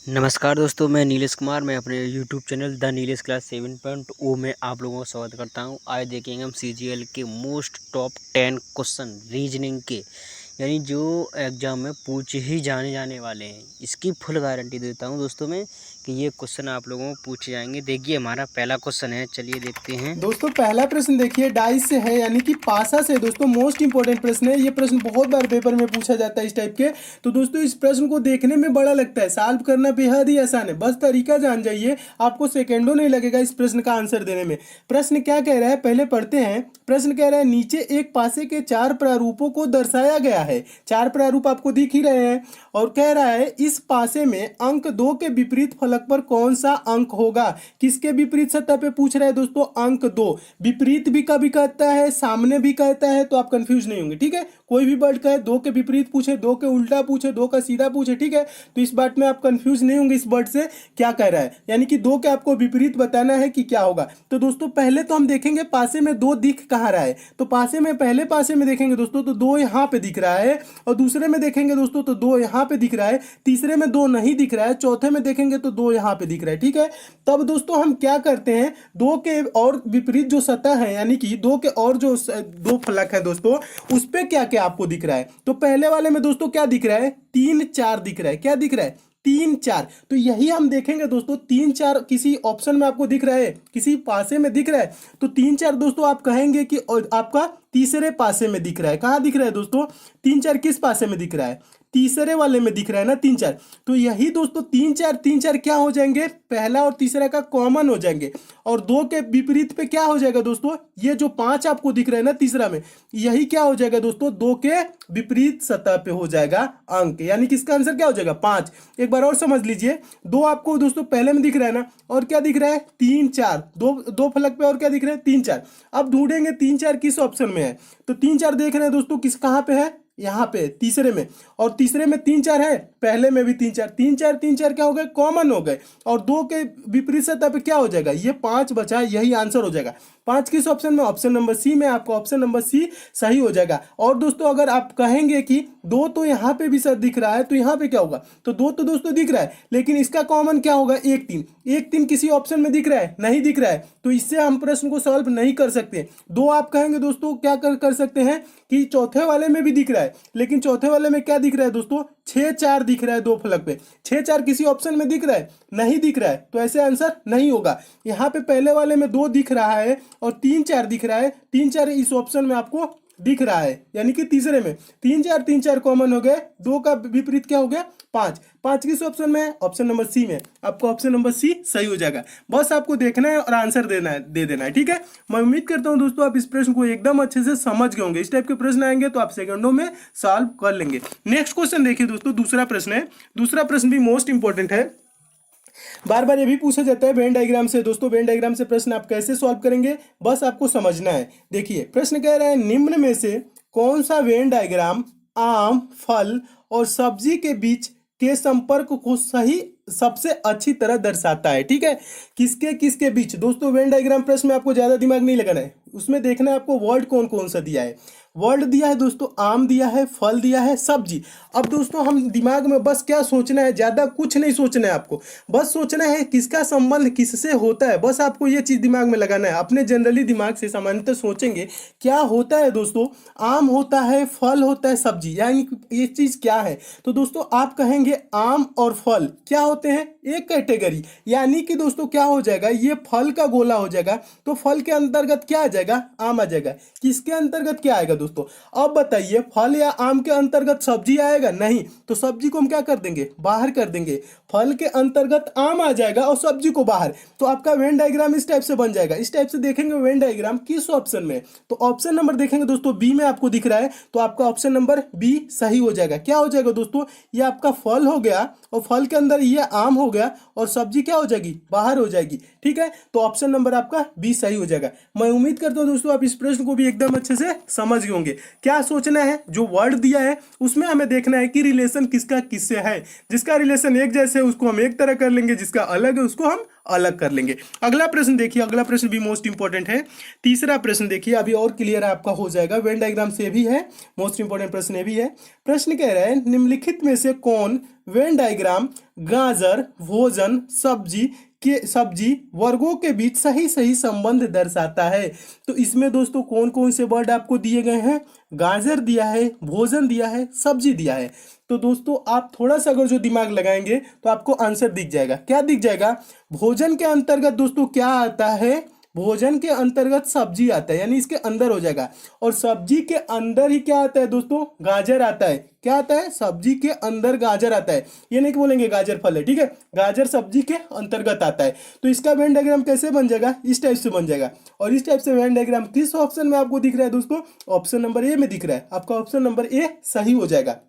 नमस्कार दोस्तों, मैं नीलेश कुमार। मैं अपने YouTube channel the Nilesh class 7.0 में आप लोगों का स्वागत करता हूं। आज देखेंगे हम सीजीएल के मोस्ट टॉप 10 क्वेश्चन रीजनिंग के, यानी जो एग्जाम में पूछ ही जाने वाले हैं। इसकी फुल गारंटी देता हूं दोस्तों मैं कि ये क्वेश्चन आप लोगों को पूछे जाएंगे। देखिए हमारा पहला क्वेश्चन है, चलिए देखते हैं। दोस्तों पहला प्रश्न देखिए डाइस से है, यानी कि पासा से। दोस्तों मोस्ट इंपॉर्टेंट प्रश्न है, ये प्रश्न बहुत बार पेपर में पूछा जाता है इस टाइप के। तो दोस्तों इस प्रश्न को देखने में बड़ा लगता है, सॉल्व करना बेहद ही आसान है। बस तरीका जान जाइए, आपको सेकेंडों नहीं लगेगा इस प्रश्न का आंसर देने में। प्रश्न क्या कह रहा है पहले पढ़ते हैं। प्रश्न कह रहा है नीचे एक पासे के 4 प्रारूपों को दर्शाया गया है। 4 प्रारूप आपको दिख ही रहे हैं और कह रहा है इस पासे में अंक 2 के विपरीत फलक पर कौन सा अंक होगा। किसके विपरीत सतह पे पूछ रहा है दोस्तों? अंक 2। विपरीत भी कभी कहता है, सामने भी कहता है, तो आप कंफ्यूज नहीं होंगे। ठीक है, कोई भी वर्ड कहे, 2 के विपरीत पूछे, 2 के उल्टा पूछे, 2 का सीधा पूछे, ठीक है, तो इस बात में आप कंफ्यूज नहीं होंगे इस वर्ड से क्या कह रहा है। यानी कि 2 के आपको विपरीत बताना है कि क्या होगा। तो दोस्तों पहले तो हम देखेंगे पासे में 2 दिख कहाँ रहा है। तो पासे में, पहले पासे में देखेंगे दोस्तों तो 2 यहाँ पे दिख रहा है, और दूसरे में देखेंगे दोस्तों तो 2 यहाँ पे दिख रहा है, तीसरे में 2 नहीं दिख रहा है, चौथे में देखेंगे तो 2 यहाँ पे दिख रहा है। ठीक है, तब दोस्तों हम क्या करते हैं, 2 के और विपरीत जो सतह है, यानी कि 2 के और जो 2 फलक है दोस्तों, उस पे क्या क्या आपको दिख रहा है। तो पहले वाले में दोस्तों क्या दिख रहा है? 3 4 दिख रहा है। क्या दिख रहा है? 3 4। तो यही हम देखेंगे दोस्तों, 3 4 किसी ऑप्शन में आपको दिख रहा है, किसी पासे में दिख रहा है, तो 3 4 दोस्तों आप कहेंगे कि आपका तीसरे पासे में दिख रहा है। कहाँ दिख रहा है दोस्तों? 3 4 किस पासे में दिख रहा है? तीसरे वाले में दिख रहा है ना, 3 4। तो यही दोस्तों 3 4 क्या हो जाएंगे? पहला और तीसरा का कॉमन हो जाएंगे। और 2 के विपरीत पे क्या हो जाएगा दोस्तों? ये जो 5 आपको दिख रहा है ना तीसरा में, यही क्या हो जाएगा दोस्तों? 2 के विपरीत सतह पे हो जाएगा अंक। यानी कि इसका आंसर क्या हो जाएगा? 5। एक बार और समझ लीजिए, 2 आपको दोस्तों पहले में दिख रहा है ना, और क्या दिख रहा है? 3 4। दो फलक पे और क्या दिख रहा है? 3 4। अब ढूंढेंगे 3 4 किस ऑप्शन में है। तो 3 4 देख रहे हैं दोस्तों, किस कहाँ पे है? यहाँ पे तीसरे में। और तीसरे में 3 4 है, पहले में भी 3 4। 3 4 क्या हो गए? कॉमन हो गए। और 2 के विपरीत सतह पे क्या हो जाएगा? ये 5 बचा, यही आंसर हो जाएगा। 5 किस ऑप्शन में? ऑप्शन नंबर सी में। आपका ऑप्शन नंबर सी सही हो जाएगा। और दोस्तों अगर आप कहेंगे कि 2 तो यहाँ पे भी सर दिख रहा है, तो यहाँ पे क्या होगा? तो 2 तो दोस्तों दिख रहा है, लेकिन इसका कॉमन क्या होगा? 1 3। 1 3 किसी ऑप्शन में दिख रहा है? नहीं दिख रहा है, तो इससे हम प्रश्न को सॉल्व नहीं कर सकते। 2 आप कहेंगे दोस्तों क्या कर सकते हैं कि चौथे वाले में भी दिख रहा है, लेकिन चौथे वाले में क्या दिख रहा है दोस्तों? 6 4 दिख रहा है 2 फलक पे। 6 4 किसी ऑप्शन में दिख रहा है? नहीं दिख रहा है, तो ऐसे आंसर नहीं होगा। यहाँ पे पहले वाले में 2 दिख रहा है और 3 4 दिख रहा है। 3 4 इस ऑप्शन में आपको दिख रहा है, यानी कि तीसरे में। 3 4 कॉमन हो गए, 2 का विपरीत क्या हो गया? 5। 5 किस ऑप्शन में है? ऑप्शन नंबर सी में। आपको ऑप्शन नंबर सी सही हो जाएगा। बस आपको देखना है और आंसर देना है, दे देना है। ठीक है, मैं उम्मीद करता हूं दोस्तों आप इस प्रश्न को एकदम अच्छे से समझ गए होंगे। इस टाइप के प्रश्न आएंगे तो आप सेकंडों में सॉल्व कर लेंगे। नेक्स्ट क्वेश्चन देखिए दोस्तों, दूसरा प्रश्न है। दूसरा प्रश्न भी मोस्ट इंपॉर्टेंट है। बार बार ये भी पूछा जाता है वेन डायग्राम से। दोस्तों वेन डायग्राम से प्रश्न आप कैसे सॉल्व करेंगे, बस आपको समझना है। देखिए प्रश्न कह रहा है निम्न में से कौन सा वेन डायग्राम आम, फल और सब्जी के बीच के संपर्क को सही सबसे अच्छी तरह दर्शाता है। ठीक है, किसके किसके बीच? दोस्तों वेन डायग्राम प्रश्न में आपको ज्यादा दिमाग नहीं लगाना है, उसमें देखना है आपको वर्ड कौन कौन सा दिया है। वर्ड दिया है दोस्तों, आम दिया है, फल दिया है, सब्जी। अब दोस्तों हम दिमाग में बस क्या सोचना है, ज्यादा कुछ नहीं सोचना है आपको। बस सोचना है किसका संबंध किससे होता है, बस आपको ये चीज दिमाग में लगाना है। अपने जनरली दिमाग से सामान्यतः सोचेंगे क्या होता है दोस्तों? आम होता है, फल होता है, सब्जी, यानी ये चीज क्या है? तो दोस्तों आप कहेंगे आम और फल क्या होते हैं? एक कैटेगरी। यानी कि दोस्तों क्या हो जाएगा, ये फल का गोला हो जाएगा, तो फल के अंतर्गत क्या आ जाएगा? आम आ जाएगा। किसके अंतर्गत क्या आएगा दोस्तों? अब बताइए, फल या आम के अंतर्गत सब्जी आएगा? नहीं, तो सब्जी को हम क्या कर देंगे? बाहर कर देंगे। फल के अंतर्गत आम आ जाएगा और सब्जी को बाहर। तो आपका वेन डायग्राम इस टाइप से बन जाएगा। इस टाइप से देखेंगे वेन डायग्राम किस ऑप्शन में, तो ऑप्शन नंबर देखेंगे दोस्तों बी में आपको दिख रहा है, तो आपका ऑप्शन नंबर बी सही हो जाएगा। क्या हो जाएगा दोस्तों? ये आपका फल हो गया और फल के अंदर ये आम हो गया और सब्जी क्या हो जाएगी? बाहर हो जाएगी। ठीक है, तो ऑप्शन नंबर आपका बी सही हो जाएगा। मैं उम्मीद करता हूं दोस्तों आप इस प्रश्न को भी एकदम अच्छे से समझ गए होंगे। क्या सोचना है, जो वर्ड दिया है उसमें हमें देखना है कि रिलेशन किसका किससे है। जिसका रिलेशन एक जैसे है उसको हम एक तरह कर लेंगे, जिसका अलग है उसको हम अलग कर लेंगे। अगला प्रश्न देखिए, अगला प्रश्न भी मोस्ट इंपॉर्टेंट है। तीसरा प्रश्न देखिए, अभी और क्लियर आपका हो जाएगा, वेन डायग्राम से भी है, मोस्ट इंपॉर्टेंट प्रश्न ये भी है। प्रश्न कह रहा है निम्नलिखित में से कौन वेन डायग्राम गाजर भोजन सब्जी वर्गों के बीच सही सही संबंध दर्शाता है। तो इसमें दोस्तों कौन कौन से वर्ड आपको दिए गए हैं, गाजर दिया है, भोजन दिया है, सब्जी दिया है। तो दोस्तों आप थोड़ा सा अगर जो दिमाग लगाएंगे तो आपको आंसर दिख जाएगा। क्या दिख जाएगा, भोजन के अंतर्गत दोस्तों क्या आता है, भोजन के अंतर्गत सब्जी आता है, यानी इसके अंदर हो जाएगा। और सब्जी के अंदर ही क्या आता है दोस्तों, गाजर आता है। क्या आता है, सब्जी के अंदर गाजर आता है। ये नहीं कि बोलेंगे गाजर फल है, ठीक है, गाजर सब्जी के अंतर्गत आता है। तो इसका वेन डायग्राम कैसे बन जाएगा, इस टाइप से बन जाएगा। और इस टाइप से वेन डायग्राम किस ऑप्शन में आपको दिख रहा है दोस्तों, ऑप्शन नंबर ए में दिख रहा है। आपका ऑप्शन नंबर ए सही हो जाएगा।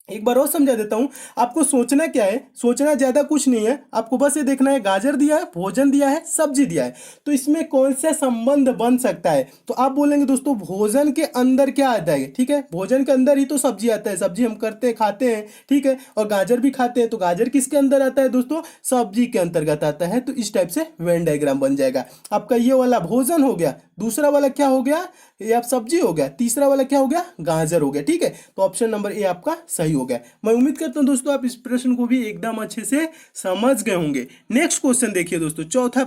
एक बार और समझा देता हूं, आपको सोचना क्या है, सोचना ज्यादा कुछ नहीं है, आपको बस ये देखना है गाजर दिया है, भोजन दिया है, सब्जी दिया है, तो इसमें कौन सा संबंध बन सकता है। तो आप बोलेंगे दोस्तों भोजन के अंदर क्या आता है, ठीक है, भोजन के अंदर ही तो सब्जी आता है, सब्जी हम करते खाते हैं, ठीक है, और गाजर भी खाते हैं, तो गाजर किसके अंदर आता है दोस्तों, सब्जी के अंतर्गत आता है। तो इस टाइप से वेन डायग्राम बन जाएगा। आपका ये वाला भोजन हो गया, दूसरा वाला क्या हो गया, ये आप सब्जी हो गया, तीसरा वाला क्या हो गया, गाजर हो गया, ठीक है। तो ऑप्शन नंबर ए आपका सही हो गया। मैं उम्मीद करता हूं दोस्तों आप इस प्रश्न को भी एकदम अच्छे से समझ गए होंगे। नेक्स्ट क्वेश्चन देखिए दोस्तों, चौथा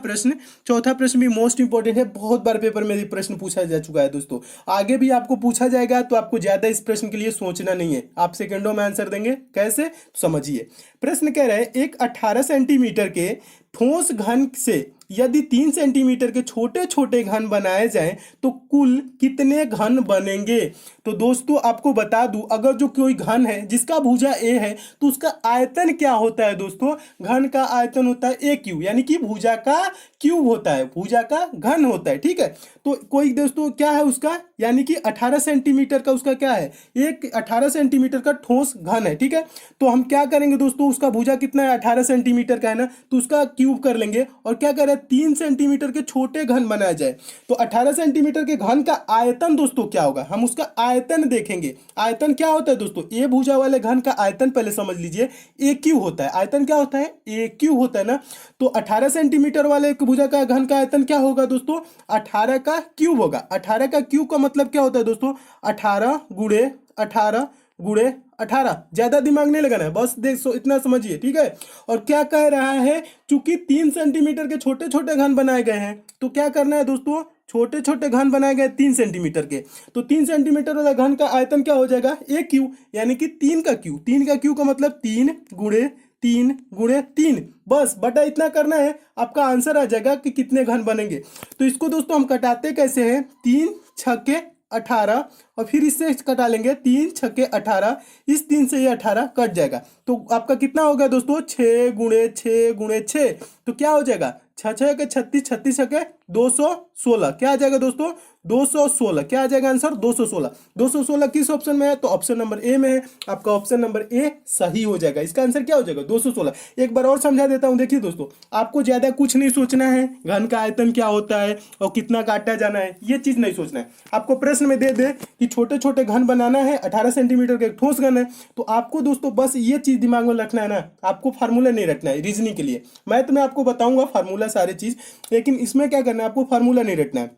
प्रश्न भी मोस्ट इंपॉर्टेंट है, बहुत बार पेपर में ये प्रश्न पूछा जा चुका है दोस्तों, आगे भी आपको पूछा जाएगा, तो आपको ज्यादा इस प्रश्न के लिए सोचना नहीं है, आप सेकंडों में आंसर देंगे। कैसे, समझिए। प्रश्न कह रहा है एक 18 सेंटीमीटर के ठोस घन से यदि 3 सेंटीमीटर के छोटे छोटे घन बनाए जाएं तो कुल कितने घन बनेंगे। तो दोस्तों आपको बता दूं, अगर जो कोई घन है जिसका भुजा ए है तो उसका आयतन क्या होता है दोस्तों, घन का आयतन होता है ए क्यू, यानी कि भुजा का क्यूब होता है, भुजा का घन होता है, ठीक है। तो कोई दोस्तों क्या है उसका, यानी कि 18 सेंटीमीटर का उसका क्या है, एक 18 सेंटीमीटर का ठोस घन है, ठीक है। तो हम क्या करेंगे दोस्तों, उसका भुजा कितना है, 18 सेंटीमीटर का है ना, तो उसका क्यूब कर लेंगे और क्या करें, 3 सेंटीमीटर के छोटे घन बनाया जाए। तो 18 सेंटीमीटर के घन का आयतन दोस्तों क्या होगा, हम उसका आयतन देखेंगे। आयतन क्या होता है दोस्तों, ए भुजा वाले घन का आयतन पहले समझ लीजिए, ए क्यू होता है। आयतन क्या होता है, ए क्यू होता है ना। तो 18 सेंटीमीटर वाले भुजा का घन का आयतन क्या होगा दोस्तों, 18 का क्यूब होगा। 18 का क्यूब का मतलब क्या होता है दोस्तों, 18 गुणे 18 गुणे 18। ज्यादा दिमाग नहीं लगाना है, बस देख इतना समझिए, ठीक है। और क्या कह रहा है, चूंकि 3 सेंटीमीटर के छोटे छोटे घन बनाए गए हैं, तो क्या करना है दोस्तों, छोटे छोटे घन बनाए गए 3 सेंटीमीटर के, तो 3 सेंटीमीटर वाला घन का आयतन क्या हो जाएगा, ए क्यू, यानी कि 3 का क्यू। 3 का क्यू का मतलब 3 गुणे 3 गुणे 3, बस बटा इतना करना है, आपका आंसर आ जाएगा कि कितने घन बनेंगे। तो इसको दोस्तों हम कटाते कैसे हैं, 3 छक्के 18 और फिर इससे कटा लेंगे 3 छक्के 18, इस 3 से ये 18 कट जाएगा। तो आपका कितना होगा दोस्तों, 6 गुणे 6 गुणे 6, तो क्या हो जाएगा, 6 6 के 36, 36 के 216, क्या आ जाएगा दोस्तों, 216। क्या आ जाएगा आंसर, 216। 216 किस ऑप्शन में है, तो ऑप्शन नंबर ए में है। आपका ऑप्शन नंबर ए सही हो जाएगा, इसका आंसर क्या हो जाएगा, 216। एक बार और समझा देता हूं, देखिए दोस्तों आपको ज्यादा कुछ नहीं सोचना है, घन का आयतन क्या होता है और कितना काटा जाना है, ये चीज नहीं सोचना है। आपको प्रश्न में दे दे कि छोटे छोटे घन बनाना है, 18 सेंटीमीटर का एक ठोस घन है, तो आपको दोस्तों बस ये चीज दिमाग में रखना है ना, आपको फार्मूला नहीं रखना है रीजनिंग के लिए। मैथ में आपको बताऊंगा फार्मूला सारे चीज, लेकिन इसमें क्या करना है, आपको फार्मूला नहीं रखना है,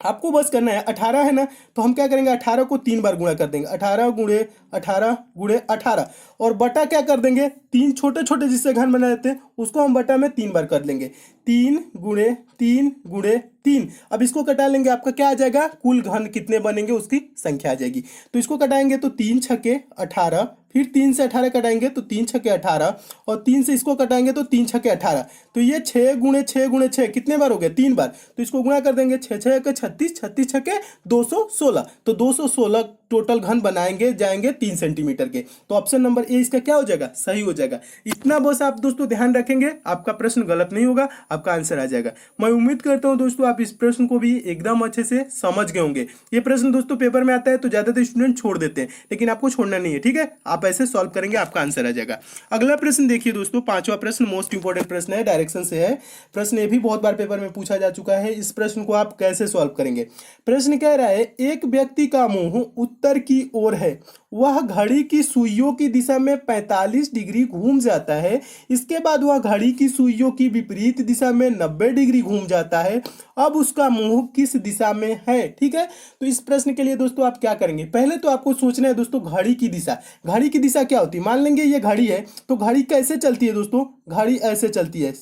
आपको बस करना है 18 है ना, तो हम क्या करेंगे, 18 को 3 बार गुणा कर देंगे, 18 गुणे 18 गुणे 18, और बटा क्या कर देंगे, 3 छोटे छोटे जिससे घन बना देते हैं उसको हम बटा में 3 बार कर लेंगे, 3 गुणे 3 गुणे 3। अब इसको कटा लेंगे, आपका क्या आ जाएगा, कुल घन कितने बनेंगे उसकी संख्या आ जाएगी। तो इसको कटाएंगे तो 3 छक्के 18, फिर 3 से 18 कटाएंगे तो 3 छक्के 18, और 3 से इसको कटाएंगे तो 3 छक्के 18, तो ये 6 गुणे 6 गुणे 6 कितने बार हो गए, 3 बार। तो इसको गुणा कर देंगे, 6 6 के 36, 36 छक्के 216, तो 216 टोटल घन बनाएंगे जाएंगे 3 सेंटीमीटर के। तो ऑप्शन नंबर ए इसका क्या हो जाएगा, सही हो जाएगा। इतना बस आप दोस्तों ध्यान रखेंगे, आपका प्रश्न गलत नहीं होगा, आपका आंसर आ जाएगा। मैं उम्मीद करता हूं दोस्तों आप इस प्रश्न को भी एकदम अच्छे से समझ गए होंगे। ये प्रश्न दोस्तों पेपर में आता है तो ज्यादातर स्टूडेंट छोड़ देते हैं, लेकिन आपको छोड़ना नहीं है, ठीक है। आप आप ऐसे सॉल्व करेंगे, आपका आंसर आ जाएगा। अगला प्रश्न देखिए दोस्तों, पांचवा प्रश्न मोस्ट इंपोर्टेंट प्रश्न है, डायरेक्शन से है प्रश्न। ये भी बहुत बार पेपर में पूछा जा चुका है। इस प्रश्न को आप कैसे सॉल्व करेंगे? प्रश्न कह रहा है एक व्यक्ति का मुंह उत्तर की ओर है, वह घड़ी की सुइयों की दिशा में 45 डिग्री घूम जाता है, इसके बाद वह घड़ी की सुइयों की विपरीत दिशा में 90 डिग्री घूम जाता है, अब उसका मुंह किस दिशा में है? ठीक है, तो इस प्रश्न के लिए दोस्तों आप क्या करेंगे? पहले तो आपको सोचना है दोस्तों घड़ी की दिशा। घड़ी की दिशा क्या होती है? मान लेंगे ये घड़ी है, तो घड़ी कैसे चलती है दोस्तों? घड़ी ऐसे चलती है,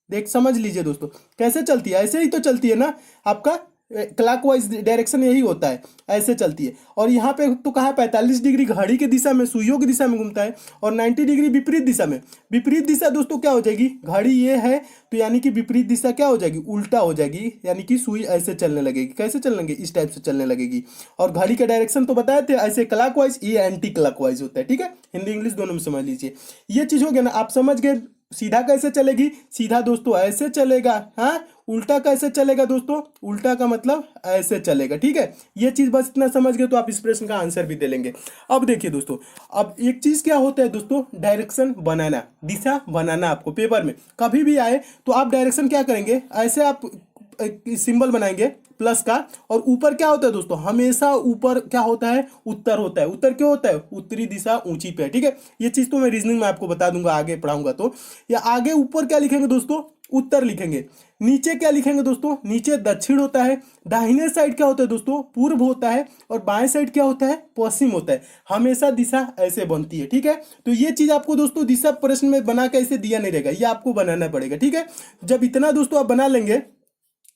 देख समझ लीजिए दोस्तों, कैसे चलती है? ऐसे ही तो चलती है ना, आपका क्लॉकवाइज डायरेक्शन यही होता है, ऐसे चलती है। और यहाँ पे तो कहा 45 डिग्री घड़ी की दिशा में, सुइयों की दिशा में घूमता है, और 90 डिग्री विपरीत दिशा में। विपरीत दिशा दोस्तों क्या हो जाएगी? घड़ी ये है तो यानी कि विपरीत दिशा क्या हो जाएगी? उल्टा हो जाएगी, यानी कि सुई ऐसे चलने लगेगी। कैसे चलने लगेगी? इस टाइप से चलने लगेगी। और घड़ी का डायरेक्शन तो बताए थे ऐसे क्लॉकवाइज, ये एंटी क्लॉकवाइज होता है। ठीक है, हिंदी इंग्लिश दोनों में समझ लीजिए। ये चीज हो गया ना, आप समझ गए। सीधा कैसे चलेगी? सीधा दोस्तों ऐसे चलेगा। हाँ, उल्टा कैसे चलेगा दोस्तों? उल्टा का मतलब ऐसे चलेगा। ठीक है, ये चीज बस इतना समझ गए तो आप इस प्रश्न का आंसर भी दे लेंगे। अब देखिए दोस्तों, अब एक चीज क्या होता है दोस्तों, डायरेक्शन बनाना, दिशा बनाना। आपको पेपर में कभी भी आए तो आप डायरेक्शन क्या करेंगे? ऐसे आप सिंबल बनाएंगे प्लस का, और ऊपर क्या होता है दोस्तों? हमेशा ऊपर क्या होता है? उत्तर होता है। उत्तर क्यों होता है? उत्तरी दिशा ऊंची पे है। ठीक है, ये चीज तो मैं रीजनिंग में आपको बता दूंगा, आगे पढ़ाऊंगा तो। या आगे ऊपर क्या लिखेंगे दोस्तों? उत्तर लिखेंगे। नीचे क्या लिखेंगे दोस्तों? नीचे दक्षिण होता है। दाहिने साइड क्या होता है दोस्तों? पूर्व होता है। और बाएं साइड क्या होता है? पश्चिम होता है। हमेशा दिशा ऐसे बनती है। ठीक है, तो ये चीज आपको दोस्तों दिशा प्रश्न में बना के ऐसे दिया नहीं रहेगा, ये आपको बनाना पड़ेगा। ठीक है, जब इतना दोस्तों आप बना लेंगे,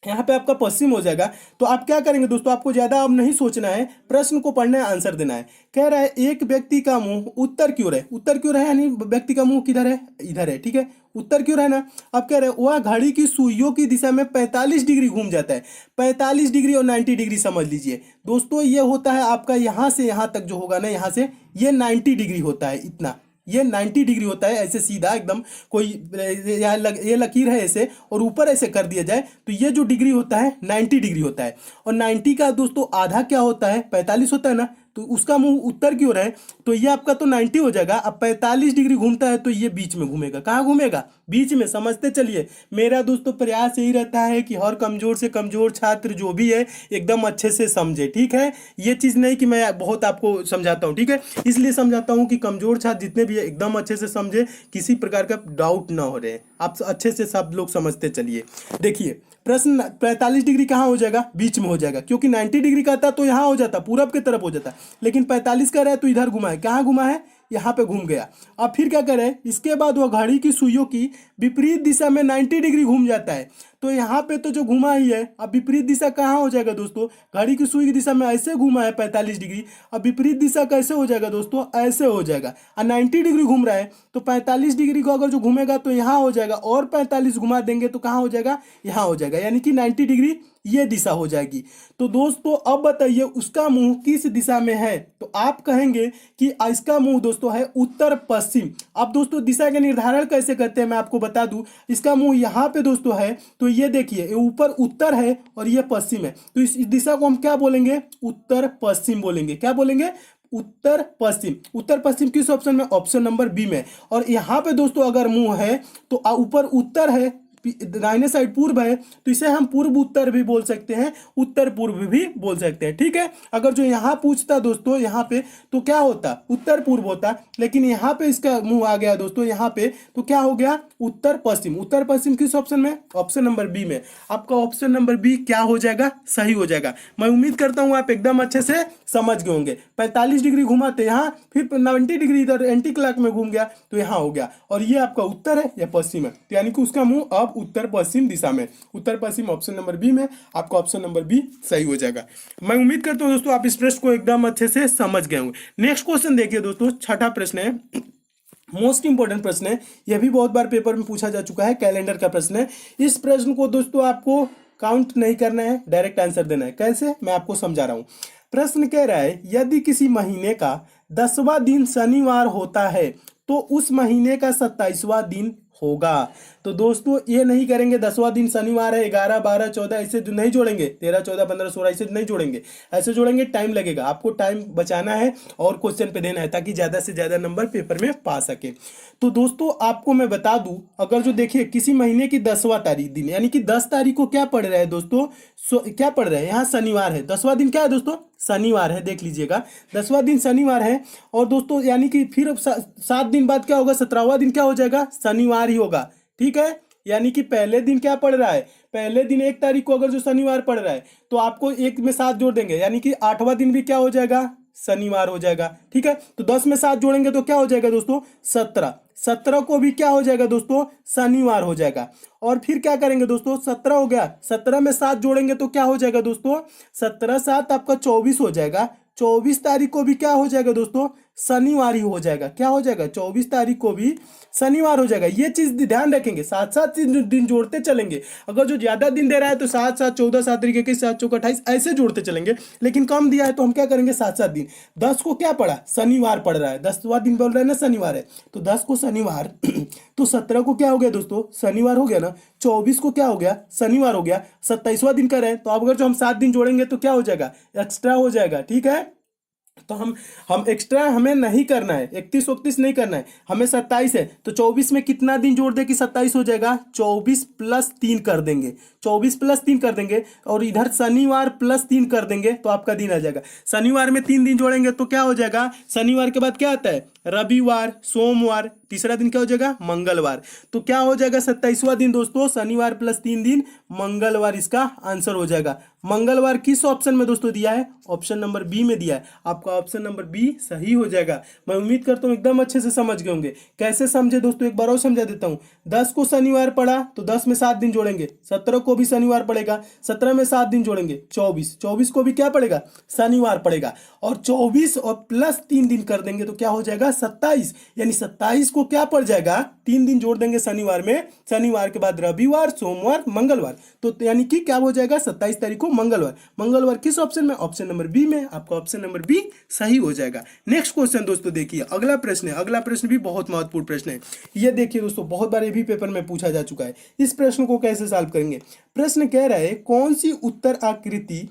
यहाँ पे आपका पश्चिम हो जाएगा, तो आप क्या करेंगे दोस्तों? आपको ज्यादा अब नहीं सोचना है, प्रश्न को पढ़ना है, आंसर देना है। कह रहा है एक व्यक्ति का मुंह उत्तर की ओर है। उत्तर की ओर है यानी व्यक्ति का मुंह किधर है? इधर है। ठीक है, उत्तर की ओर है ना। अब कह रहे हैं वह घड़ी की सुइयों की दिशा में 45 डिग्री घूम जाता है। 45 डिग्री और 90 डिग्री समझ लीजिए दोस्तों, ये होता है आपका यहाँ से यहाँ तक जो होगा ना, यहाँ से ये 90 डिग्री होता है। इतना ये 90 डिग्री होता है, ऐसे सीधा एकदम। कोई ये लकीर है ऐसे, और ऊपर ऐसे कर दिया जाए तो ये जो डिग्री होता है 90 डिग्री होता है। और 90 का दोस्तों आधा क्या होता है? 45 होता है ना, तो उसका मुंह उत्तर की ओर है, तो ये आपका तो 90 हो जाएगा। अब 45 डिग्री घूमता है तो ये बीच में घूमेगा। कहाँ घूमेगा? बीच में। समझते चलिए, मेरा दोस्तों प्रयास यही रहता है कि हर कमजोर से कमजोर छात्र जो भी है एकदम अच्छे से समझे। ठीक है, ये चीज नहीं कि मैं बहुत आपको समझाता हूँ। ठीक है, इसलिए समझाता हूँ कि कमजोर छात्र जितने भी है एकदम अच्छे से समझे, किसी प्रकार का डाउट ना हो रहे। आप अच्छे से सब लोग समझते चलिए। देखिए प्रश्न 45 डिग्री कहाँ हो जाएगा? बीच में हो जाएगा, क्योंकि 90 डिग्री का था तो यहाँ हो जाता, पूरब की तरफ हो जाता, लेकिन 45 का रहा है तो इधर घुमा है। कहाँ घुमा है? यहाँ पे घूम गया। अब फिर क्या करे? इसके बाद वह घड़ी की सुइयों की विपरीत दिशा में 90 डिग्री घूम जाता है, तो यहाँ पे तो जो घुमा ही है। अब विपरीत दिशा कहाँ हो जाएगा दोस्तों? घड़ी की सुई की दिशा में ऐसे घुमा है 45 डिग्री, अब विपरीत दिशा कैसे हो जाएगा दोस्तों? ऐसे हो जाएगा। और 90 डिग्री घूम रहा है तो 45 डिग्री को अगर जो घूमेगा तो यहाँ हो जाएगा, और 45 घुमा देंगे तो कहाँ हो जाएगा? यहाँ हो जाएगा, यानी कि 90 डिग्री ये दिशा हो जाएगी। तो दोस्तों अब बताइए उसका मुंह किस दिशा में है? तो आप कहेंगे कि इसका मुंह दोस्तों है उत्तर पश्चिम। अब दोस्तों दिशा का निर्धारण कैसे करते हैं मैं आपको बता दूं। इसका मुंह यहाँ पे दोस्तों है, तो ये देखिए ये ऊपर उत्तर है और ये पश्चिम है, तो इस दिशा को हम क्या बोलेंगे? उत्तर पश्चिम बोलेंगे। क्या बोलेंगे? उत्तर पश्चिम। उत्तर पश्चिम किस ऑप्शन में? ऑप्शन नंबर बी में। और यहाँ पे दोस्तों अगर मुंह है तो ऊपर उत्तर है, दाहिने साइड पूर्व है, तो इसे हम पूर्व उत्तर भी बोल सकते हैं, उत्तर पूर्व भी बोल सकते हैं। ठीक है, अगर जो यहाँ पूछता दोस्तों यहाँ पे तो क्या होता? उत्तर पूर्व होता, लेकिन यहाँ पे इसका मुंह आ गया दोस्तों यहाँ पे, तो क्या हो गया? उत्तर पश्चिम। उत्तर पश्चिम किस ऑप्शन में? ऑप्शन नंबर बी में। आपका ऑप्शन नंबर बी क्या हो जाएगा? सही हो जाएगा। मैं उम्मीद करता हूँ आप एकदम अच्छे से समझ गए होंगे। 45 डिग्री घुमाते यहाँ, फिर 90 डिग्री इधर एंटी क्लॉक में घूम गया तो यहाँ हो गया, और ये आपका उत्तर है या पश्चिम है, तो यानी कि उसका मुंह अब उत्तर पश्चिम दिशा में। उत्तर पश्चिम ऑप्शन नंबर बी में, आपका ऑप्शन नंबर बी सही हो जाएगा। मैं उम्मीद करता हूं दोस्तों आप इस प्रश्न को एकदम अच्छे से समझ गए होंगे। नेक्स्ट क्वेश्चन देखिए दोस्तों, छठा प्रश्न है, मोस्ट इंपॉर्टेंट प्रश्न है, यह भी बहुत बार पेपर में पूछा जा चुका है, कैलेंडर का प्रश्न है। इस प्रश्न को दोस्तों आपको काउंट नहीं करना है, डायरेक्ट आंसर देना है। कैसे? मैं आपको समझा रहा हूं। प्रश्न कह रहा है यदि किसी महीने का 10वां दिन शनिवार होता है तो उस महीने का 27वां दिन होगा। तो दोस्तों ये नहीं करेंगे 10वां दिन शनिवार है, 11 12 14 ऐसे जो नहीं जोड़ेंगे, 13 14 15 16 ऐसे नहीं जोड़ेंगे, ऐसे जोड़ेंगे टाइम लगेगा, आपको टाइम बचाना है और क्वेश्चन पे देना है ताकि ज़्यादा से ज़्यादा नंबर पेपर में पा सके। तो दोस्तों आपको मैं बता दूं, अगर जो देखिए किसी महीने की 10वां तारीख दिन यानी कि 10 तारीख को क्या पड़ रहा है दोस्तों, क्या पड़ रहा है यहाँ शनिवार है, 10वां दिन क्या है दोस्तों, शनिवार है, देख लीजिएगा 10वां दिन शनिवार है। और दोस्तों यानी कि फिर 7 दिन बाद क्या होगा, 17वां दिन क्या हो जाएगा, शनिवार ही होगा, ठीक है। यानी कि पहले दिन क्या पड़ रहा है, पहले दिन 1 तारीख को अगर जो शनिवार पड़ रहा है तो आपको 1 में 7 जोड़ देंगे, यानी कि 8वां दिन भी क्या हो जाएगा, शनिवार हो जाएगा, ठीक है। तो 10 में 7 जोड़ेंगे तो क्या हो जाएगा दोस्तों, 17, 17 को भी क्या हो जाएगा दोस्तों, शनिवार हो जाएगा। और फिर क्या करेंगे दोस्तों, 17 हो गया, 17 में 7 जोड़ेंगे तो क्या हो जाएगा दोस्तों, 17 7 आपका 24 हो जाएगा। 24 तारीख को भी क्या हो जाएगा दोस्तों, शनिवार ही हो जाएगा, क्या हो जाएगा, 24 तारीख को भी शनिवार हो जाएगा। ये चीज ध्यान रखेंगे, 7 7 दिन जोड़ते चलेंगे। अगर जो ज्यादा दिन दे रहा है तो 7 7 14 7 तरीके के 7 चौक 28 ऐसे जोड़ते चलेंगे, लेकिन कम दिया है तो हम क्या करेंगे 7 7 दिन। 10 को क्या पड़ा, शनिवार पड़ रहा है, 10वां दिन बोल रहा है ना शनिवार है, तो 10 को शनिवार तो 17 को क्या हो गया दोस्तों, शनिवार हो गया ना, 24 को क्या हो गया, शनिवार हो गया, 27वां दिन का रहे तो अब अगर जो हम 7 दिन जोड़ेंगे तो क्या हो जाएगा, एक्स्ट्रा हो जाएगा, ठीक है। तो हम एक्स्ट्रा हमें नहीं करना है, 31 31 नहीं करना है, हमें 27 है तो 24 में कितना दिन जोड़ दे कि 27 हो जाएगा, 24 प्लस 3 कर देंगे, 24 प्लस 3 कर देंगे और इधर शनिवार प्लस 3 कर देंगे तो आपका दिन आ जाएगा। शनिवार में 3 दिन जोड़ेंगे तो क्या हो जाएगा, शनिवार के बाद क्या आता है, रविवार, सोमवार, तीसरा दिन क्या हो जाएगा, मंगलवार। तो क्या हो जाएगा 27वां दिन दोस्तों, शनिवार प्लस 3 दिन मंगलवार, इसका आंसर हो जाएगा। मंगलवार किस ऑप्शन में दोस्तों दिया है, ऑप्शन नंबर बी में दिया है, आपका ऑप्शन नंबर बी सही हो जाएगा। मैं उम्मीद करता हूँ एकदम अच्छे से समझ गए होंगे। कैसे समझे दोस्तों, एक बार और समझा देता हूँ। 10 को शनिवार पड़ा तो 10 में 7 दिन जोड़ेंगे, 17 को भी शनिवार पड़ेगा, 17 में 7 दिन जोड़ेंगे, 24, 24 को भी क्या पड़ेगा, शनिवार पड़ेगा, और 24 और प्लस 3 दिन कर देंगे तो क्या हो जाएगा 27, यानी 27 को क्या पड़ जाएगा, 3 दिन जोड़ देंगे शनिवार में, शनिवार के बाद रविवार, सोमवार, मंगलवार, तो यानी कि क्या हो जाएगा 27 तारीख को मंगलवार। मंगलवार किस ऑप्शन में, ऑप्शन नंबर बी में, आपका ऑप्शन नंबर बी सही हो जाएगा। नेक्स्ट क्वेश्चन दोस्तों देखिए, अगला प्रश्न है, अगला प्रश्न भी बहुत महत्वपूर्ण प्रश्न है। ये देखिए दोस्तों, बहुत बार ये भी पेपर में पूछा जा चुका है। इस प्रश्न को कैसे सॉल्व करेंगे, प्रश्न कह रहा है कौन सी उत्तर आकृति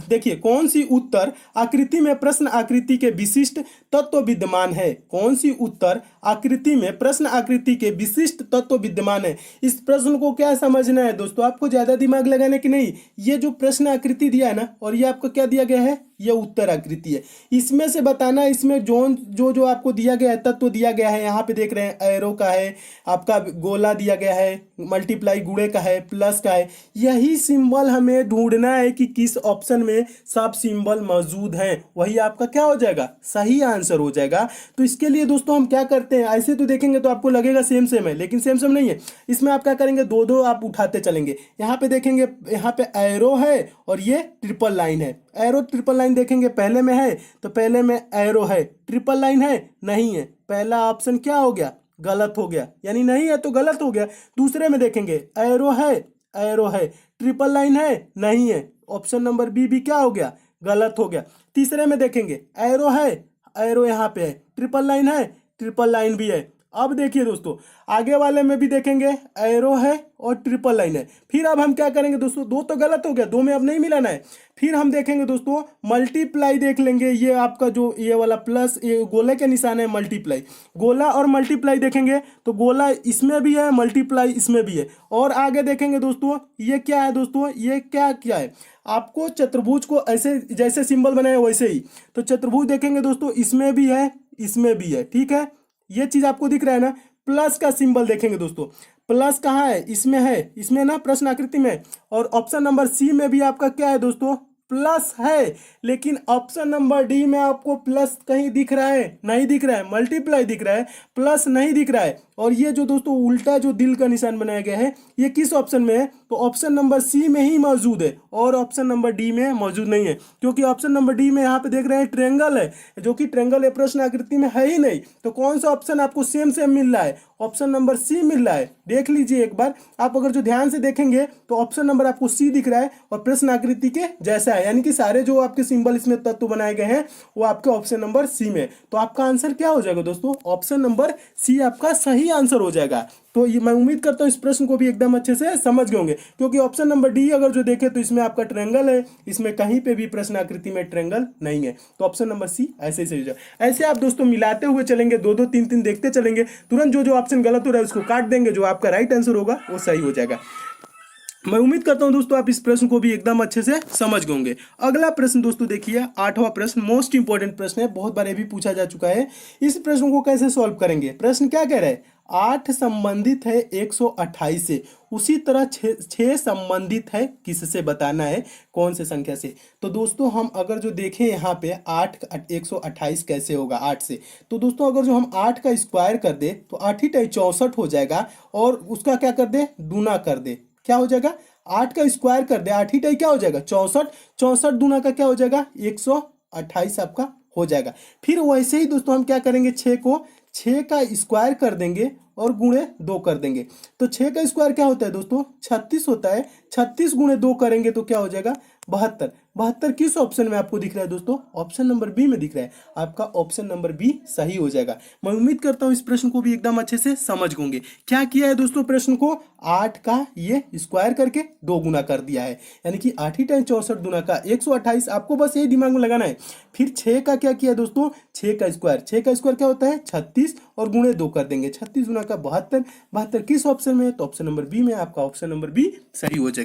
देखिए कौन सी उत्तर आकृति में प्रश्न आकृति के विशिष्ट तत्व विद्यमान है, कौन सी उत्तर आकृति में प्रश्न आकृति के विशिष्ट तत्व विद्यमान है। इस प्रश्न को क्या समझना है दोस्तों, आपको ज्यादा दिमाग लगाने की नहीं, ये जो प्रश्न आकृति दिया है ना, और ये आपको क्या दिया गया है, ये उत्तर आकृति है, इसमें से बताना, इसमें जो जो आपको दिया गया है तत्व दिया गया है, यहाँ पे देख रहे हैं एरो का है, आपका गोला दिया गया है, मल्टीप्लाई गुणे का है, प्लस का है, यही सिंबल हमें ढूंढना है कि किस ऑप्शन में सब सिंबल मौजूद हैं, वही आपका क्या हो जाएगा, सही आंसर हो जाएगा। तो इसके लिए दोस्तों हम क्या करते हैं, ऐसे तो देखेंगे तो आपको लगेगा सेम सेम है, लेकिन सेम सेम नहीं है। इसमें आप क्या करेंगे, दो दो आप उठाते चलेंगे। यहाँ पे देखेंगे, यहाँ पे एरो है और ये ट्रिपल लाइन है, एरो ट्रिपल लाइन देखेंगे, पहले में है तो पहले में एरो है, ट्रिपल लाइन है नहीं है, पहला ऑप्शन क्या हो गया, गलत हो गया, यानी नहीं है तो गलत हो गया। दूसरे में देखेंगे एरो है, ट्रिपल लाइन है नहीं है, ऑप्शन नंबर बी भी क्या हो गया, गलत हो गया। तीसरे में देखेंगे एरो है, एरो यहाँ पे है, ट्रिपल लाइन है, ट्रिपल लाइन भी है। अब देखिए दोस्तों, आगे वाले में भी देखेंगे एरो है और ट्रिपल लाइन है। फिर अब हम क्या करेंगे दोस्तों, दो तो गलत हो गया, दो में अब नहीं मिलाना है। फिर हम देखेंगे दोस्तों मल्टीप्लाई देख लेंगे, ये आपका जो ये वाला प्लस, ये गोले के निशान है मल्टीप्लाई, गोला और मल्टीप्लाई देखेंगे तो गोला इसमें भी है, मल्टीप्लाई इसमें भी है। और आगे देखेंगे दोस्तों, ये क्या है दोस्तों, ये क्या क्या है, आपको चतुर्भुज को ऐसे जैसे सिंबल बनाए वैसे ही, तो चतुर्भुज देखेंगे दोस्तों, इसमें भी है, इसमें भी है, ठीक है। ये चीज आपको दिख रहा है ना। प्लस का सिंबल देखेंगे दोस्तों, प्लस कहाँ है, इसमें है, इसमें ना प्रश्न आकृति में। और ऑप्शन नंबर सी में भी आपका क्या है दोस्तों, प्लस है, लेकिन ऑप्शन नंबर डी में आपको प्लस कहीं दिख रहा है, नहीं दिख रहा है, मल्टीप्लाई दिख रहा है, प्लस नहीं दिख रहा है। और ये जो दोस्तों उल्टा जो दिल का निशान बनाया गया है, ये किस ऑप्शन में है, तो ऑप्शन नंबर सी में ही मौजूद है और ऑप्शन नंबर डी में मौजूद नहीं है, क्योंकि ऑप्शन नंबर डी में यहाँ पे देख रहे हैं ट्रेंगल है, जो कि ट्रेंगल प्रश्न आकृति में है ही नहीं। तो कौन सा ऑप्शन आपको सेम सेम मिल रहा है, ऑप्शन नंबर सी मिल रहा है। देख लीजिए एक बार, आप अगर जो ध्यान से देखेंगे तो ऑप्शन नंबर आपको सी दिख रहा है और प्रश्न आकृति के जैसा है, यानी कि सारे जो आपके सिंबल इसमें तत्व बनाए गए हैं वो आपके ऑप्शन नंबर सी में। तो आपका आंसर क्या हो जाएगा दोस्तों, ऑप्शन नंबर सी आपका सही आंसर हो जाएगा। तो ये मैं उम्मीद करता हूँ इस प्रश्न को भी एकदम अच्छे से समझ गए होंगे, क्योंकि ऑप्शन नंबर डी अगर जो देखें तो इसमें आपका ट्रायंगल है, इसमें कहीं पे भी प्रश्न आकृति में ट्रायंगल नहीं है। तो ऑप्शन नंबर सी ऐसे ही सही हो जाएगा। ऐसे आप दोस्तों मिलाते हुए चलेंगे, दो दो तीन तीन देखते चलेंगे, तुरंत जो जो ऑप्शन गलत हो रहा है उसको काट देंगे, जो आपका राइट आंसर होगा वो सही हो जाएगा। मैं उम्मीद करता हूं दोस्तों आप इस प्रश्न को भी एकदम अच्छे से समझ गए होंगे। अगला प्रश्न दोस्तों देखिए, 8वां प्रश्न मोस्ट इंपॉर्टेंट प्रश्न है, बहुत बार ये भी पूछा जा चुका है। इस प्रश्न को कैसे सॉल्व करेंगे, प्रश्न क्या कह रहा है, 8 संबंधित है 128 से, उसी तरह 6 संबंधित है किससे, बताना है कौन से संख्या से। तो दोस्तों हम अगर जो देखें यहाँ पे 8 128 कैसे होगा 8 से, तो दोस्तों अगर जो हम 8 का स्क्वायर कर दे तो 8 ही 64 हो जाएगा, और उसका क्या कर दे, दूना कर दे, क्या हो जाएगा, 8 का स्क्वायर कर दे, 8 ही टाई क्या हो जाएगा 64, 64 दूना का क्या हो जाएगा 128 आपका हो जाएगा। फिर वैसे ही दोस्तों हम क्या करेंगे, 6 को 6 का स्क्वायर कर देंगे और गुणे 2 कर देंगे। तो 6 का स्क्वायर क्या होता है दोस्तों 36 होता है, 36 गुणे 2 करेंगे तो क्या हो जाएगा 72। 72 किस ऑप्शन में आपको दिख रहा है दोस्तों, ऑप्शन नंबर बी में दिख रहा है, आपका ऑप्शन नंबर बी सही हो जाएगा। मैं उम्मीद करता हूं इस प्रश्न को भी एकदम अच्छे से समझ गए। क्या किया है दोस्तों, प्रश्न को 8 का ये स्क्वायर करके 2 गुना कर दिया है, यानी कि 8 ही टाइम 64 गुना का 128, आपको बस यही दिमाग में लगाना है। फिर 6 का क्या किया दोस्तों, 6 का स्क्वायर, 6 का स्क्वायर क्या होता है 36 और गुणे 2 कर देंगे, 36 गुना का 72। 72 किस ऑप्शन में है, तो ऑप्शन नंबर बी में, आपका ऑप्शन नंबर बी सही हो जाएगा।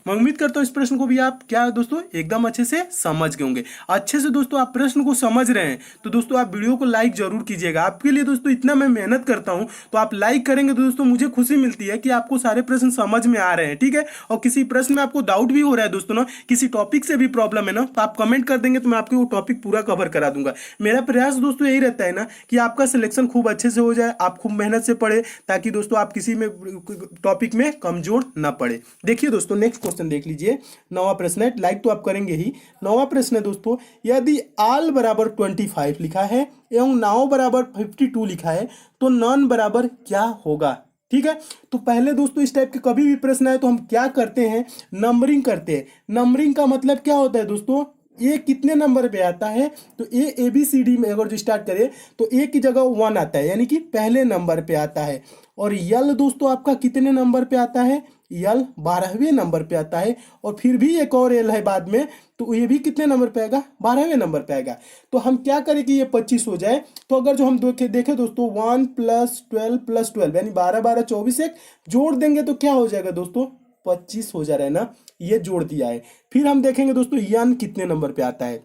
मैं उम्मीद करता हूँ इस प्रश्न को भी आप क्या दोस्तों एकदम अच्छे से समझ गए होंगे। अच्छे से दोस्तों आप प्रश्न को समझ रहे हैं तो दोस्तों आप वीडियो को लाइक जरूर कीजिएगा। आपके लिए दोस्तों इतना मैं मेहनत करता हूं, तो आप लाइक करेंगे तो दोस्तों मुझे खुशी मिलती है कि आपको सारे प्रश्न समझ में आ रहे हैं, ठीक है। और किसी प्रश्न में आपको डाउट भी हो रहा है दोस्तों ना, किसी टॉपिक से भी प्रॉब्लम है ना, तो आप कमेंट कर देंगे तो मैं आपके वो टॉपिक पूरा कवर करा दूंगा। मेरा प्रयास दोस्तों यही रहता है ना कि आपका सिलेक्शन खूब अच्छे से हो जाए, आप खूब मेहनत से पढ़े, ताकि दोस्तों आप किसी में टॉपिक में कमजोर ना पड़े। देखिए दोस्तों नेक्स्ट क्वेश्चन देख लीजिए, 9वां प्रश्न है, लाइक तो आप करेंगे ही। 9वां प्रश्न है दोस्तों, यदि आल बराबर 25 लिखा है एवं नाव बराबर 52 लिखा है तो नॉन बराबर क्या होगा, ठीक है। तो पहले दोस्तों इस टाइप के कभी भी प्रश्न आए तो हम क्या करते हैं, नंबरिंग करते हैं। नंबरिंग का मतलब क्या होता है दोस्तों, ए कितने नंबर पे आता है, तो ए बी सी डी में अगर जो स्टार्ट करें तो ए की जगह 1 आता है, यानी कि पहले नंबर पे आता है। और यल दोस्तों आपका कितने नंबर पे आता है, यल 12वें नंबर पे आता है। और फिर भी एक और एल है बाद में, तो ये भी कितने नंबर पे आएगा, 12वें नंबर पे आएगा। तो हम क्या करें कि ये 25 हो जाए, तो अगर जो हम देखें दोस्तों 1 + 12 + 12 यानी 12 12 24 एक जोड़ देंगे तो क्या हो जाएगा दोस्तों 25 हो जा रहा है ना, ये जोड़ दिया है। फिर हम देखेंगे दोस्तों यन कितने नंबर पे आता है,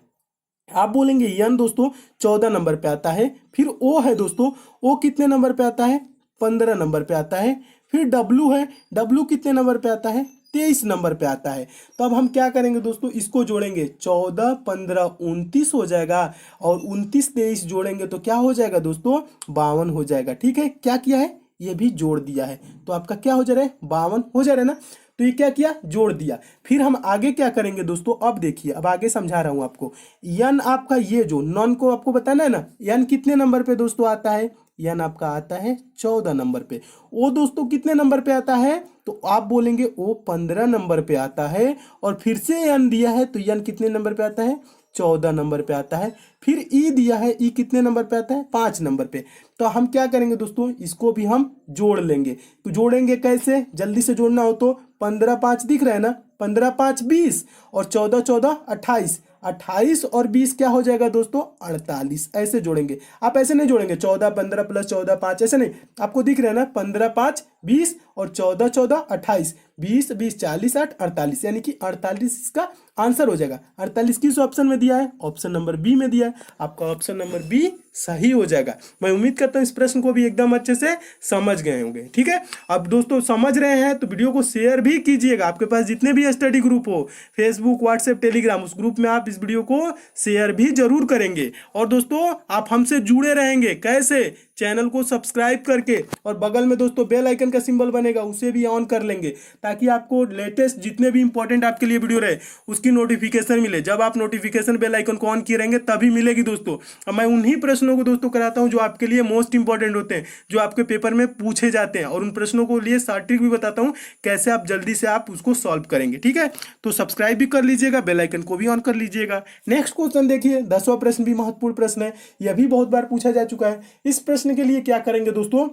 आप बोलेंगे यन दोस्तों 14 नंबर पे आता है। फिर ओ है दोस्तों, ओ कितने नंबर पे आता है, 15 नंबर पे आता है। फिर डब्लू है, डब्लू कितने नंबर पे आता है, 23 नंबर पे आता है। तो अब हम क्या करेंगे दोस्तों, इसको जोड़ेंगे, 14 15 29 हो जाएगा, और 29 23 जोड़ेंगे तो क्या हो जाएगा दोस्तों 52 हो जाएगा, ठीक है। क्या किया है, ये भी जोड़ दिया है, तो आपका क्या हो जा रहा है 52 हो जा रहा है ना। तो ये क्या किया, जोड़ दिया। फिर हम आगे क्या करेंगे दोस्तों, अब देखिए, अब आगे समझा रहा हूं आपको। यन आपका ये जो नॉन को आपको बताना है ना, यन कितने नंबर पे दोस्तों आता है, यन आपका आता है 14 नंबर पे। ओ दोस्तों कितने नंबर पे आता है, तो आप बोलेंगे ओ 15 नंबर पे आता है। और फिर से यन दिया है तो यन कितने नंबर पे आता है, 14 नंबर पे आता है। फिर ई दिया है, ई कितने नंबर पे आता है, 5 नंबर पे। तो हम क्या करेंगे दोस्तों, इसको भी हम जोड़ लेंगे। तो जोड़ेंगे कैसे, जल्दी से जोड़ना हो तो 15 5 दिख रहा है ना, 15 5 20 और 14 14 28, 28 और 20 क्या हो जाएगा दोस्तों 48। ऐसे जोड़ेंगे, आप ऐसे नहीं जोड़ेंगे 14 15 + 14 5, ऐसे नहीं, आपको दिख रहा है ना 15 5 20 और 14 14 28, 20 20 40 8 48, यानी कि 48 इसका आंसर हो जाएगा। 48 किस ऑप्शन में दिया है, ऑप्शन नंबर बी में दिया है, आपका ऑप्शन नंबर बी सही हो जाएगा। मैं उम्मीद करता हूं इस प्रश्न को भी एकदम अच्छे से समझ गए होंगे, ठीक है। अब दोस्तों समझ रहे हैं तो वीडियो को शेयर भी कीजिएगा, आपके पास जितने भी स्टडी ग्रुप हो, फेसबुक व्हाट्सएप टेलीग्राम, उस ग्रुप में आप इस वीडियो को शेयर भी जरूर करेंगे। और दोस्तों आप हमसे जुड़े रहेंगे कैसे, चैनल को सब्सक्राइब करके और बगल में दोस्तों बेल आइकन का सिंबल बनेगा उसे भी ऑन कर लेंगे, ताकि आपको लेटेस्ट जितने भी इंपॉर्टेंट आपके लिए वीडियो रहे उसकी नोटिफिकेशन मिले। जब आप नोटिफिकेशन बेल आइकन को ऑन किए रहेंगे तभी मिलेगी दोस्तों। अब मैं उन्हीं प्रश्नों को दोस्तों कराता हूं जो आपके लिए मोस्ट इंपॉर्टेंट होते हैं, जो आपके पेपर में पूछे जाते हैं, और उन प्रश्नों को लिए शॉर्ट ट्रिक भी बताता हूं कैसे आप जल्दी से आप उसको सॉल्व करेंगे। ठीक है, तो सब्सक्राइब भी कर लीजिएगा, बेल आइकन को भी ऑन कर लीजिएगा। नेक्स्ट क्वेश्चन देखिए, 10वां प्रश्न भी महत्वपूर्ण प्रश्न है, यह भी बहुत बार पूछा जा चुका है। इस प्रश्न के लिए क्या करेंगे दोस्तों,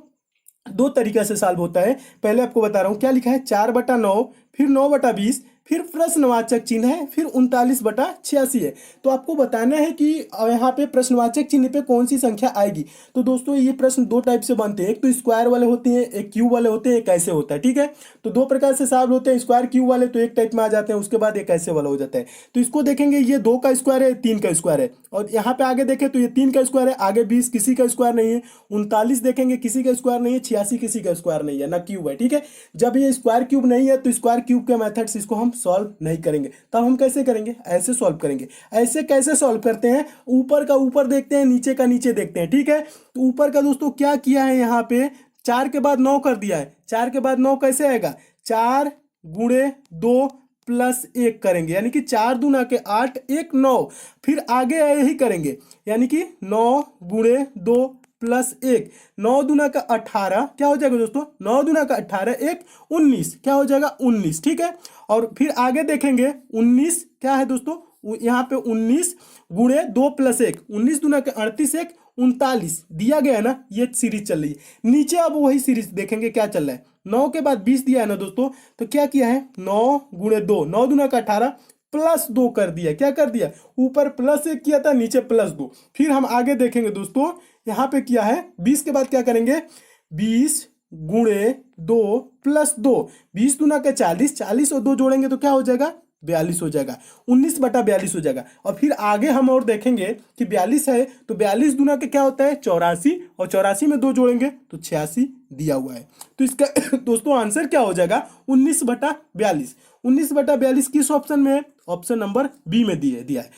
दो तरीका से सॉल्व होता है। पहले आपको बता रहा हूं क्या लिखा है, 4/9, फिर 9/20, फिर प्रश्नवाचक चिन्ह है, फिर 39/86 है। तो आपको बताना है कि यहाँ पे प्रश्नवाचक चिन्ह पे कौन सी संख्या आएगी। तो दोस्तों ये प्रश्न दो टाइप से बनते हैं, एक तो स्क्वायर वाले होते हैं, एक क्यूब वाले होते हैं, एक ऐसे होता है। ठीक है, तो दो प्रकार से सॉल्व होते हैं। स्क्वायर क्यूब वाले तो एक टाइप में आ जाते हैं, उसके बाद एक ऐसे वाला हो जाता है। तो इसको देखेंगे, ये 2 का स्क्वायर है, 3 का स्क्वायर है, और यहाँ पे आगे देखें तो ये 3 का स्क्वायर है, आगे 20 किसी का स्क्वायर नहीं है, 39 देखेंगे किसी का स्क्वायर नहीं है, 86 किसी का स्क्वायर नहीं है, ना क्यूब है। ठीक है, जब ये स्क्वायर क्यूब नहीं है तो स्क्वायर क्यूब के मेथड से इसको हम सॉल्व नहीं करेंगे। तब हम कैसे करेंगे, ऐसे सॉल्व करेंगे। ऐसे कैसे सॉल्व करते हैं, ऊपर का ऊपर देखते हैं, नीचे का नीचे देखते हैं। ठीक है, तो ऊपर का दोस्तों क्या किया है, यहाँ पे 4 के बाद 9 कर दिया है। 4 के बाद 9 कैसे आएगा, 4 गुणे 2 प्लस 1 करेंगे, यानी कि 4 दूना के 8, 1 9, फिर आगे यही करेंगे, यानी कि 9 गुणे 2 प्लस 1, 9 दूना का 18, क्या हो जाएगा दोस्तों, 9 दूना का 18, 1 19, क्या हो जाएगा 19। ठीक है, और फिर आगे देखेंगे 19 क्या है दोस्तों, यहाँ पे 19 गुणे 2 प्लस 1, 19 दूना का 38, 1 39 दिया गया है ना, ये सीरीज चल रही है। नीचे अब वही सीरीज देखेंगे क्या चल रहा है, 9 के बाद 20 दिया है ना दोस्तों, तो क्या किया है, 9 गुणे 2, 9 दूना का 18 प्लस 2 कर दिया। क्या कर दिया, ऊपर प्लस 1 किया था, नीचे प्लस 2। फिर हम आगे देखेंगे दोस्तों, यहाँ पे किया है 20 के बाद क्या करेंगे, 20 गुणे 2 प्लस 2, 20 दूना का 40, 40 और 2 जोड़ेंगे तो क्या हो जाएगा, 42 हो जाएगा, 19/42 हो जाएगा। और फिर आगे हम और देखेंगे कि 42 है तो 42 दूना के क्या होता है, 84, और 84 में 2 जोड़ेंगे तो 86 दिया हुआ है। तो इसका दोस्तों आंसर क्या हो जाएगा, 19/42। 19/42 किस ऑप्शन में है, ऑप्शन नंबर बी में दिया है।